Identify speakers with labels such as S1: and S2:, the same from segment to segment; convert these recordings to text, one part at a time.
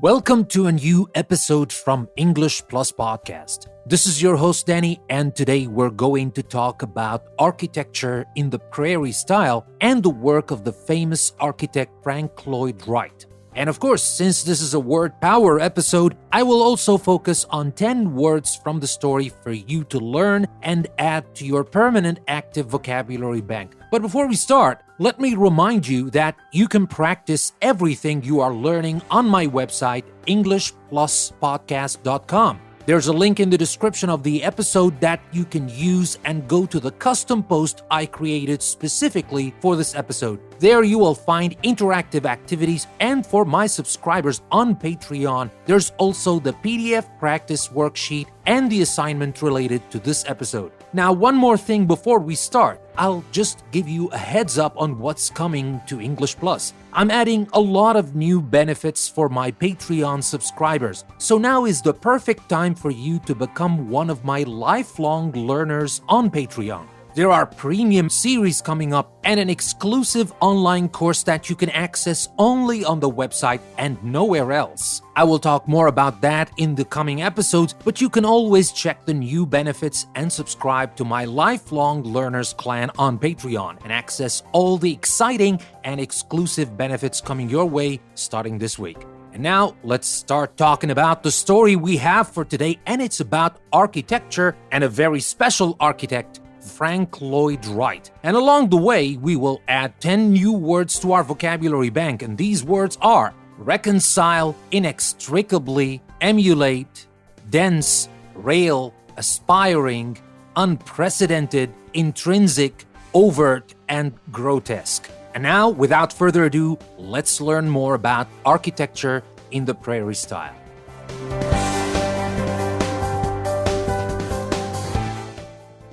S1: Welcome to a new episode from English Plus Podcast. This is your host Danny, and today we're going to talk about architecture in the Prairie style and the work of the famous architect Frank Lloyd Wright. And of course, since this is a word power episode, I will also focus on 10 words from the story for you to learn and add to your permanent active vocabulary bank. But before we start, let me remind you that you can practice everything you are learning on my website, EnglishPlusPodcast.com. There's a link in the description of the episode that you can use and go to the custom post I created specifically for this episode. There you will find interactive activities, and for my subscribers on Patreon, there's also the PDF practice worksheet and the assignment related to this episode. Now, one more thing before we start. I'll just give you a heads up on what's coming to English Plus. I'm adding a lot of new benefits for my Patreon subscribers, so now is the perfect time for you to become one of my lifelong learners on Patreon. There are premium series coming up and an exclusive online course that you can access only on the website and nowhere else. I will talk more about that in the coming episodes, but you can always check the new benefits and subscribe to my Lifelong Learners Clan on Patreon and access all the exciting and exclusive benefits coming your way starting this week. And now, let's start talking about the story we have for today, and it's about architecture and a very special architect, Frank Lloyd Wright. And along the way, we will add 10 new words to our vocabulary bank, and these words are reconcile, inextricably, emulate, dense, rail, aspiring, unprecedented, intrinsic, overt, and grotesque. And now, without further ado, let's learn more about architecture in the Prairie style.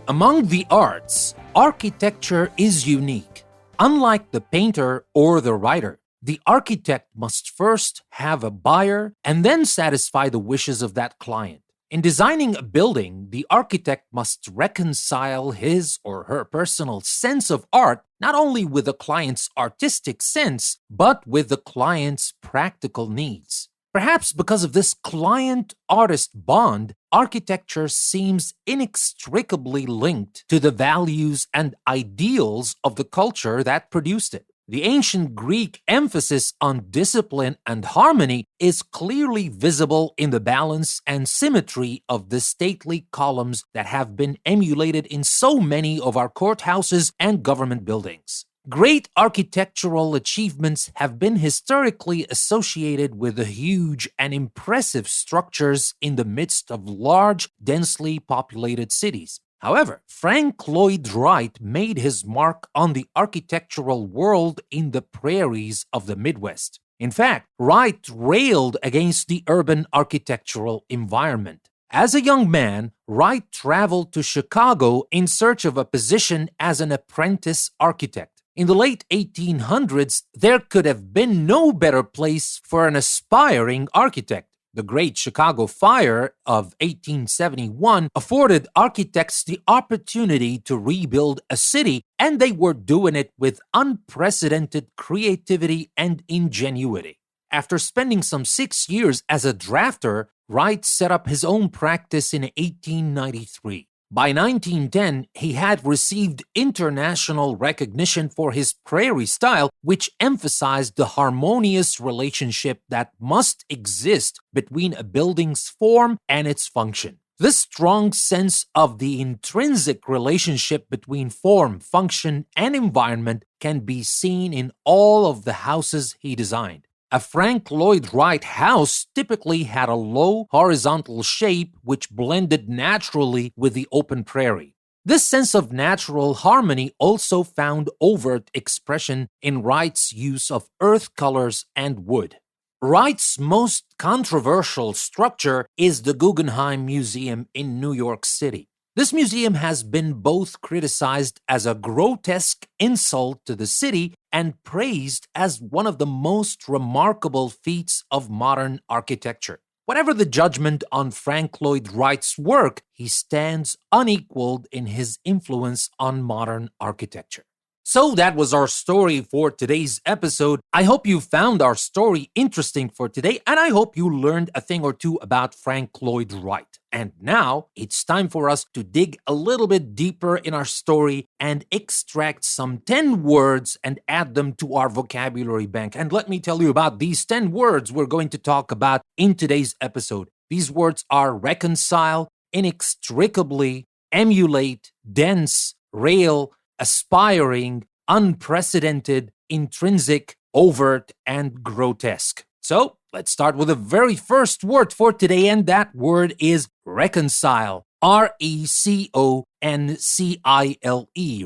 S1: Among the arts, architecture is unique. Unlike the painter or the writer, the architect must first have a buyer and then satisfy the wishes of that client. In designing a building, the architect must reconcile his or her personal sense of art not only with the client's artistic sense, but with the client's practical needs. Perhaps because of this client-artist bond, architecture seems inextricably linked to the values and ideals of the culture that produced it. The ancient Greek emphasis on discipline and harmony is clearly visible in the balance and symmetry of the stately columns that have been emulated in so many of our courthouses and government buildings. Great architectural achievements have been historically associated with the huge and impressive structures in the midst of large, densely populated cities. However, Frank Lloyd Wright made his mark on the architectural world in the prairies of the Midwest. In fact, Wright railed against the urban architectural environment. As a young man, Wright traveled to Chicago in search of a position as an apprentice architect. In the late 1800s, there could have been no better place for an aspiring architect. The Great Chicago Fire of 1871 afforded architects the opportunity to rebuild a city, and they were doing it with unprecedented creativity and ingenuity. After spending some 6 years as a drafter, Wright set up his own practice in 1893. By 1910, he had received international recognition for his Prairie style, which emphasized the harmonious relationship that must exist between a building's form and its function. This strong sense of the intrinsic relationship between form, function, and environment can be seen in all of the houses he designed. A Frank Lloyd Wright house typically had a low, horizontal shape which blended naturally with the open prairie. This sense of natural harmony also found overt expression in Wright's use of earth colors and wood. Wright's most controversial structure is the Guggenheim Museum in New York City. This museum has been both criticized as a grotesque insult to the city and praised as one of the most remarkable feats of modern architecture. Whatever the judgment on Frank Lloyd Wright's work, he stands unequaled in his influence on modern architecture. So that was our story for today's episode. I hope you found our story interesting for today, and I hope you learned a thing or two about Frank Lloyd Wright. And now it's time for us to dig a little bit deeper in our story and extract some 10 words and add them to our vocabulary bank. And let me tell you about these 10 words we're going to talk about in today's episode. These words are reconcile, inextricably, emulate, dense, rail, aspiring, unprecedented, intrinsic, overt, and grotesque. So let's start with the very first word for today, and that word is reconcile. R-E-C-O-N-C-I-L-E,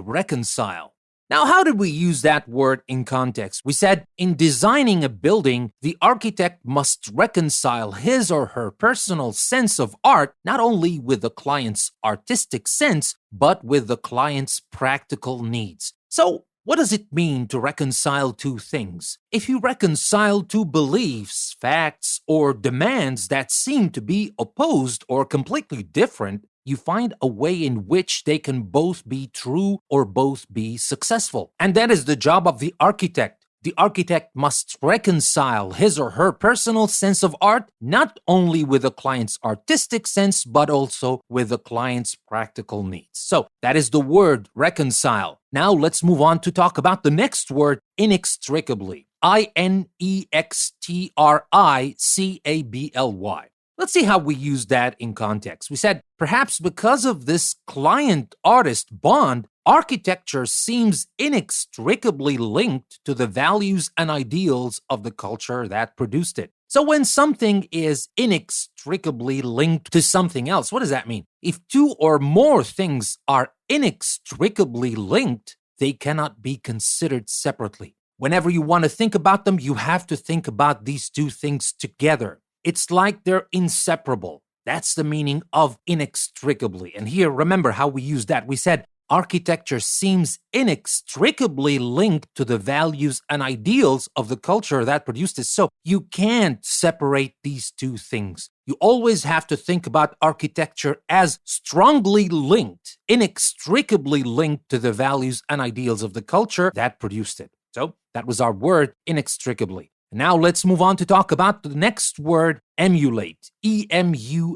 S1: reconcile. Now, how did we use that word in context? We said, in designing a building, the architect must reconcile his or her personal sense of art, not only with the client's artistic sense, but with the client's practical needs. So, what does it mean to reconcile two things? If you reconcile two beliefs, facts, or demands that seem to be opposed or completely different, you find a way in which they can both be true or both be successful. And that is the job of the architect. The architect must reconcile his or her personal sense of art, not only with the client's artistic sense, but also with the client's practical needs. So that is the word reconcile. Now let's move on to talk about the next word, inextricably. I-N-E-X-T-R-I-C-A-B-L-Y. Let's see how we use that in context. We said, perhaps because of this client-artist bond, architecture seems inextricably linked to the values and ideals of the culture that produced it. So when something is inextricably linked to something else, what does that mean? If two or more things are inextricably linked, they cannot be considered separately. Whenever you want to think about them, you have to think about these two things together. It's like they're inseparable. That's the meaning of inextricably. And here, remember how we used that. We said architecture seems inextricably linked to the values and ideals of the culture that produced it. So you can't separate these two things. You always have to think about architecture as strongly linked, inextricably linked to the values and ideals of the culture that produced it. So that was our word, inextricably. Now let's move on to talk about the next word, emulate. E-M-U-L-A-T-E.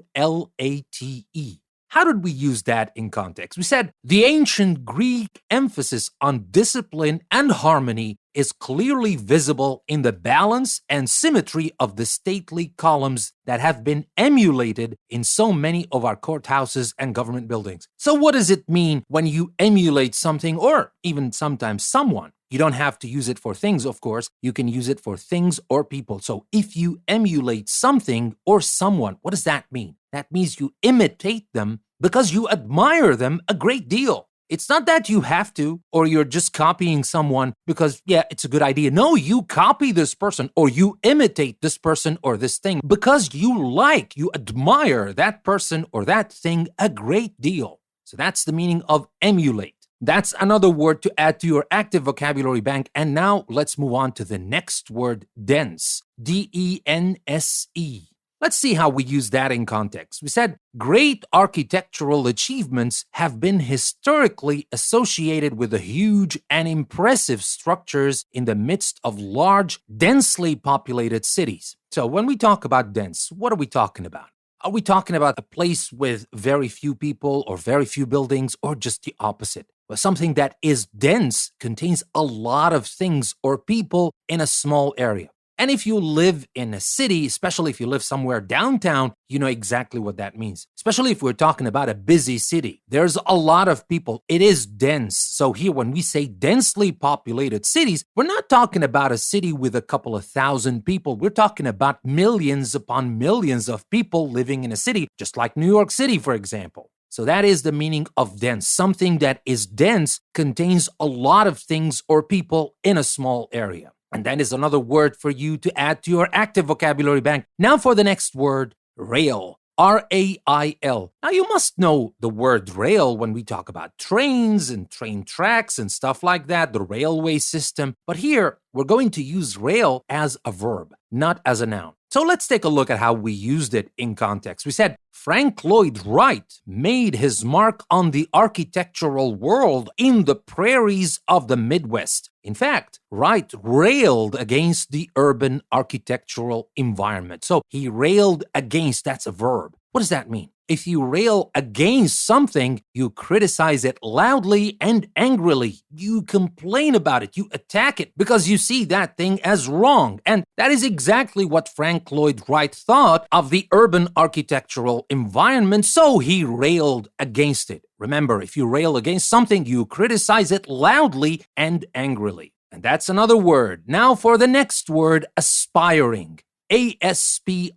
S1: How did we use that in context? We said the ancient Greek emphasis on discipline and harmony is clearly visible in the balance and symmetry of the stately columns that have been emulated in so many of our courthouses and government buildings. So what does it mean when you emulate something or even sometimes someone? You don't have to use it for things, of course. You can use it for things or people. So if you emulate something or someone, what does that mean? That means you imitate them because you admire them a great deal. It's not that you have to, or you're just copying someone because, yeah, it's a good idea. No, you copy this person or you imitate this person or this thing because you admire that person or that thing a great deal. So that's the meaning of emulate. That's another word to add to your active vocabulary bank. And now let's move on to the next word, dense. D-E-N-S-E. Let's see how we use that in context. We said great architectural achievements have been historically associated with the huge and impressive structures in the midst of large, densely populated cities. So when we talk about dense, what are we talking about? Are we talking about a place with very few people or very few buildings or just the opposite? Well, something that is dense contains a lot of things or people in a small area. And if you live in a city, especially if you live somewhere downtown, you know exactly what that means. Especially if we're talking about a busy city. There's a lot of people. It is dense. So here, when we say densely populated cities, we're not talking about a city with a couple of thousand people. We're talking about millions upon millions of people living in a city, just like New York City, for example. So that is the meaning of dense. Something that is dense contains a lot of things or people in a small area. And that is another word for you to add to your active vocabulary bank. Now for the next word, rail. R-A-I-L. Now, you must know the word rail when we talk about trains and train tracks and stuff like that, the railway system. But here, we're going to use rail as a verb, not as a noun. So let's take a look at how we used it in context. We said, Frank Lloyd Wright made his mark on the architectural world in the prairies of the Midwest. In fact, Wright railed against the urban architectural environment. So he railed against, that's a verb. What does that mean? If you rail against something, you criticize it loudly and angrily. You complain about it. You attack it because you see that thing as wrong. And that is exactly what Frank Lloyd Wright thought of the urban architectural environment, so he railed against it. Remember, if you rail against something, you criticize it loudly and angrily. And that's another word. Now for the next word, aspiring. A-S-P-I-R-I-N-G.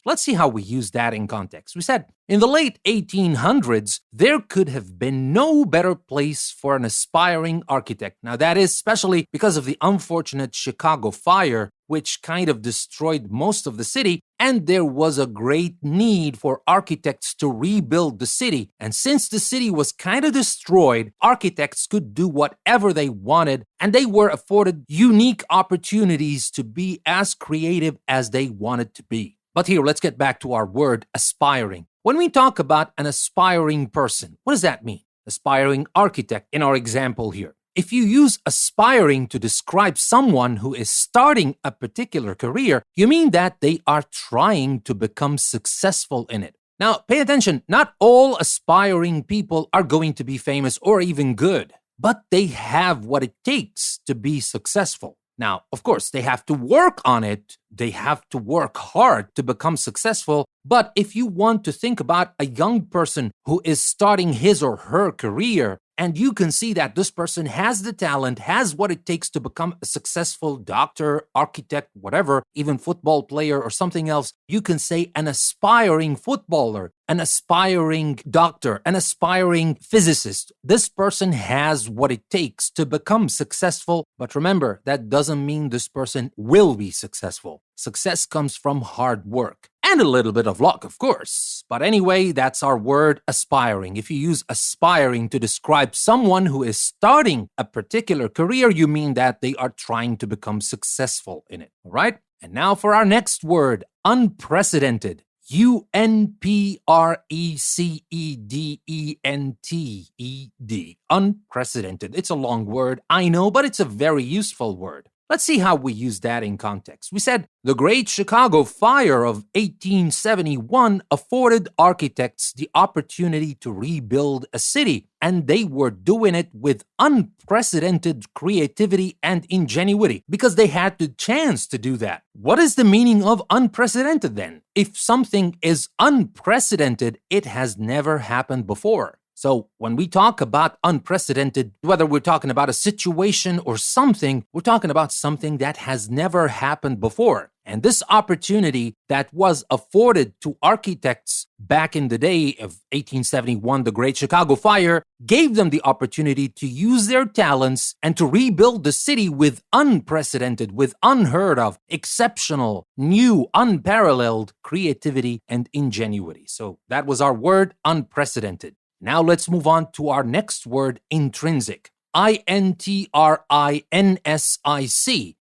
S1: Let's see how we use that in context. We said, in the late 1800s, there could have been no better place for an aspiring architect. Now, that is especially because of the unfortunate Chicago fire, which kind of destroyed most of the city, and there was a great need for architects to rebuild the city. And since the city was kind of destroyed, architects could do whatever they wanted, and they were afforded unique opportunities to be as creative as they wanted to be. But here, let's get back to our word aspiring. When we talk about an aspiring person, what does that mean? Aspiring architect in our example here. If you use aspiring to describe someone who is starting a particular career, you mean that they are trying to become successful in it. Now, pay attention, not all aspiring people are going to be famous or even good, but they have what it takes to be successful. Now, of course, they have to work on it. They have to work hard to become successful. But if you want to think about a young person who is starting his or her career, and you can see that this person has the talent, has what it takes to become a successful doctor, architect, whatever, even football player or something else, you can say an aspiring footballer, an aspiring doctor, an aspiring physicist. This person has what it takes to become successful. But remember, that doesn't mean this person will be successful. Success comes from hard work. And a little bit of luck, of course. But anyway, that's our word aspiring. If you use aspiring to describe someone who is starting a particular career, you mean that they are trying to become successful in it. All right? And now for our next word, unprecedented. U-N-P-R-E-C-E-D-E-N-T-E-D. Unprecedented. It's a long word, I know, but it's a very useful word. Let's see how we use that in context. We said the Great Chicago Fire of 1871 afforded architects the opportunity to rebuild a city, and they were doing it with unprecedented creativity and ingenuity because they had the chance to do that. What is the meaning of unprecedented then? If something is unprecedented, it has never happened before. So when we talk about unprecedented, whether we're talking about a situation or something, we're talking about something that has never happened before. And this opportunity that was afforded to architects back in the day of 1871, the Great Chicago Fire, gave them the opportunity to use their talents and to rebuild the city with unprecedented, with unheard of, exceptional, new, unparalleled creativity and ingenuity. So that was our word, unprecedented. Now let's move on to our next word, intrinsic. I-N-T-R-I-N-S-I-C,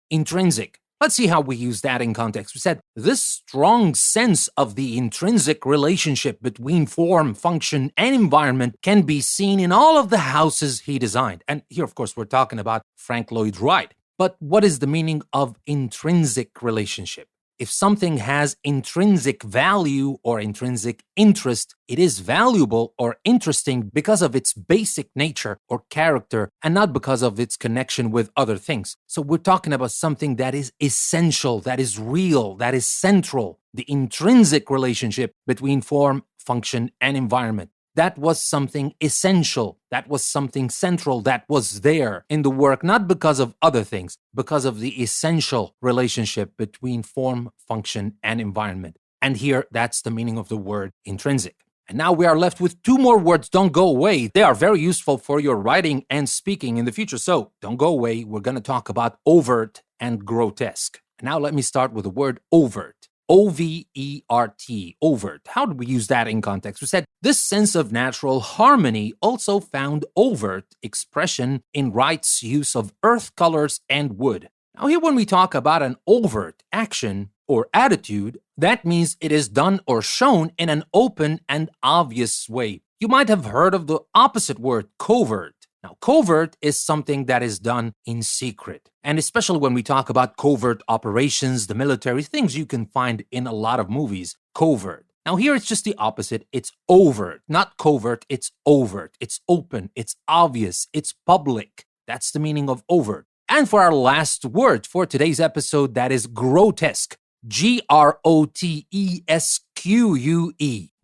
S1: intrinsic. Let's see how we use that in context. We said this strong sense of the intrinsic relationship between form, function, and environment can be seen in all of the houses he designed. And here, of course, we're talking about Frank Lloyd Wright. But what is the meaning of intrinsic relationship? If something has intrinsic value or intrinsic interest, it is valuable or interesting because of its basic nature or character and not because of its connection with other things. So we're talking about something that is essential, that is real, that is central. The intrinsic relationship between form, function, and environment. That was something essential. That was something central that was there in the work, not because of other things, because of the essential relationship between form, function, and environment. And here, that's the meaning of the word intrinsic. And now we are left with two more words. Don't go away. They are very useful for your writing and speaking in the future. So don't go away. We're going to talk about overt and grotesque. And now let me start with the word overt. O-V-E-R-T, overt. How did we use that in context? We said this sense of natural harmony also found overt expression in Wright's use of earth colors and wood. Now here when we talk about an overt action or attitude, that means it is done or shown in an open and obvious way. You might have heard of the opposite word, covert. Now, covert is something that is done in secret. And especially when we talk about covert operations, the military, things you can find in a lot of movies, covert. Now, here it's just the opposite. It's overt, not covert, it's overt. It's open, it's obvious, it's public. That's the meaning of overt. And for our last word for today's episode, that is grotesque. Grotesque.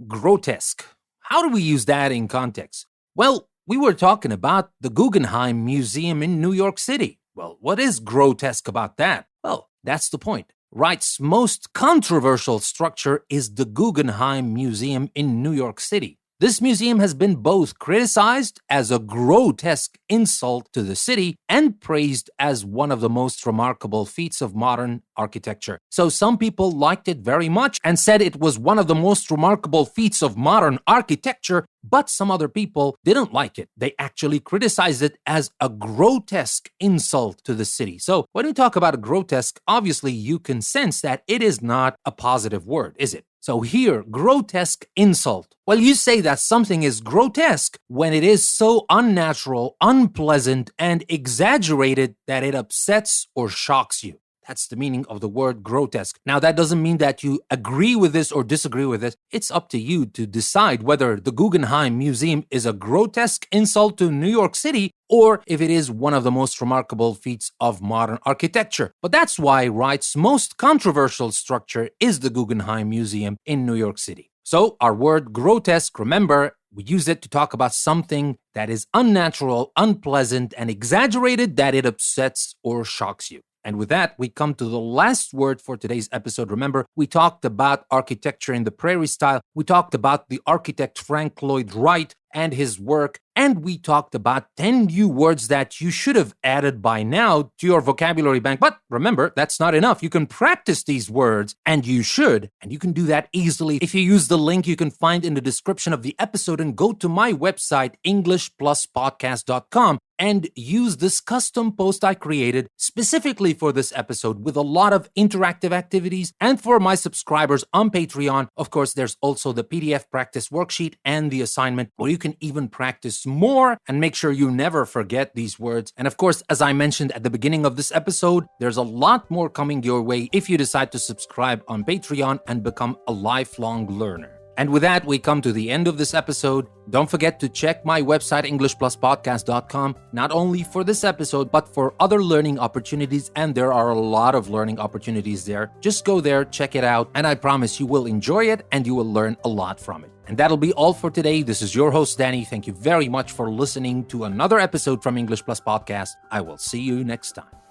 S1: Grotesque. How do we use that in context? Well, we were talking about the Guggenheim Museum in New York City. Well, what is grotesque about that? Well, that's the point. Wright's most controversial structure is the Guggenheim Museum in New York City. This museum has been both criticized as a grotesque insult to the city and praised as one of the most remarkable feats of modern architecture. So some people liked it very much and said it was one of the most remarkable feats of modern architecture, but some other people didn't like it. They actually criticized it as a grotesque insult to the city. So when we talk about a grotesque, obviously you can sense that it is not a positive word, is it? So here, grotesque insult. Well, you say that something is grotesque when it is so unnatural, unpleasant, and exaggerated that it upsets or shocks you. That's the meaning of the word grotesque. Now, that doesn't mean that you agree with this or disagree with it. It's up to you to decide whether the Guggenheim Museum is a grotesque insult to New York City or if it is one of the most remarkable feats of modern architecture. But that's why Wright's most controversial structure is the Guggenheim Museum in New York City. So our word grotesque, remember, we use it to talk about something that is unnatural, unpleasant, and exaggerated that it upsets or shocks you. And with that, we come to the last word for today's episode. Remember, we talked about architecture in the Prairie style. We talked about the architect Frank Lloyd Wright and his work. And we talked about 10 new words that you should have added by now to your vocabulary bank. But remember, that's not enough. You can practice these words, and you should. And you can do that easily if you use the link you can find in the description of the episode and go to my website, EnglishPlusPodcast.com, and use this custom post I created specifically for this episode with a lot of interactive activities. And for my subscribers on Patreon, of course, there's also the PDF practice worksheet and the assignment where you can even practice more and make sure you never forget these words. And of course, as I mentioned at the beginning of this episode, there's a lot more coming your way if you decide to subscribe on Patreon and become a lifelong learner. And with that, we come to the end of this episode. Don't forget to check my website, EnglishPlusPodcast.com, not only for this episode, but for other learning opportunities. And there are a lot of learning opportunities there. Just go there, check it out, and I promise you will enjoy it and you will learn a lot from it. And that'll be all for today. This is your host, Danny. Thank you very much for listening to another episode from English Plus Podcast. I will see you next time.